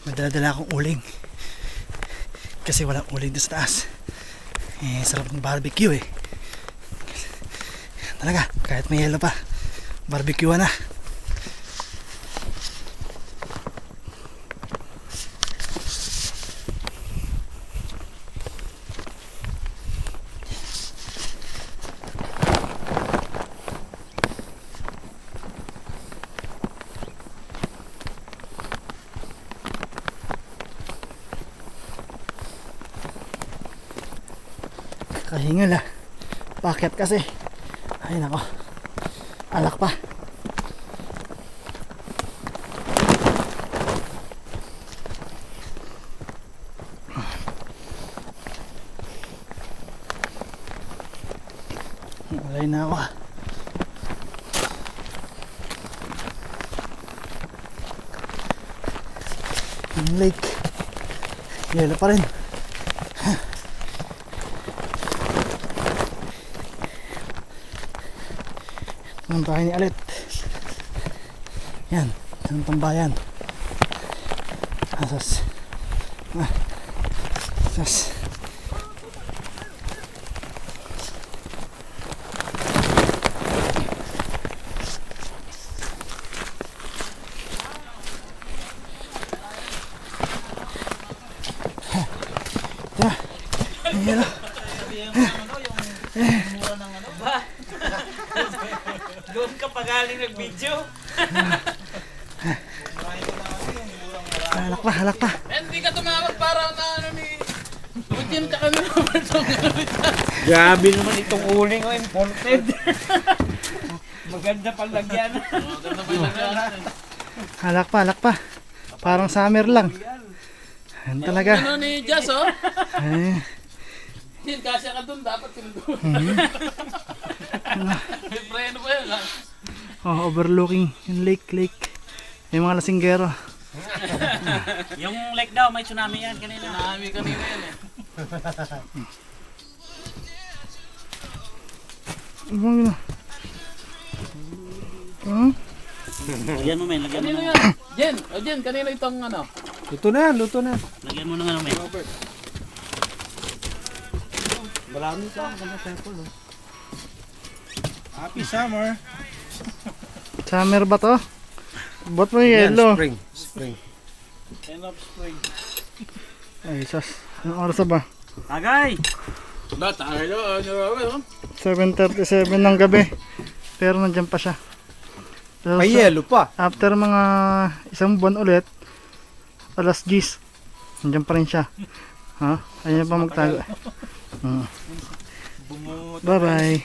May dala-dala akong uling. Kasi walang uling doon sa taas. Sarap ng barbecue eh. Talaga, kahit may yelo pa, barbecue na. Kahingal ah. Paket kasi. Ay nako. Alak pa. Walay na ako ah. Ang lake. Yelo pa rin. Ang bahay ni Alit. Yan, ang tambayan. Asas. Asas. Tara. Ayan o. Doon ka pagaling nag-video. Halak pa, halak pa. Hindi ka tumawag para na ano ni... Lutin ka kami naman itong Grabe naman itong uling o imported. Maganda palagyan. Maganda pa yung Halak pa, halak pa. Parang summer lang. Yan talaga. ano ni Jazz oh? Eh, Sin, kasya ka doon, dapat sinunod. May preno pa yun ha? oh, overlooking yung lake. May mga lasinggero. Yung lake daw, may tsunami yan kanina. Tsunami kanina yan eh. Ibang yun. Hmm? Lagyan mo men, lagyan mo Kanino na. yan? Jen, o Jen, kanino itong ano? Luto na yan, luto na. Lagyan mo na nga men. Marami pa, ganda temple. Happy summer. Summer ba to? Ba't mo yellow? Spring. End of spring. Ay, sas. Anong oras na ba? Tagay! Ba, tayo, ano? 7:37 ng gabi. Pero nandyan pa siya. Pero May yellow pa. after mga isang buwan ulit, alas 10, nandyan pa rin siya. Ha? Ayun pa magtago. Bye bye.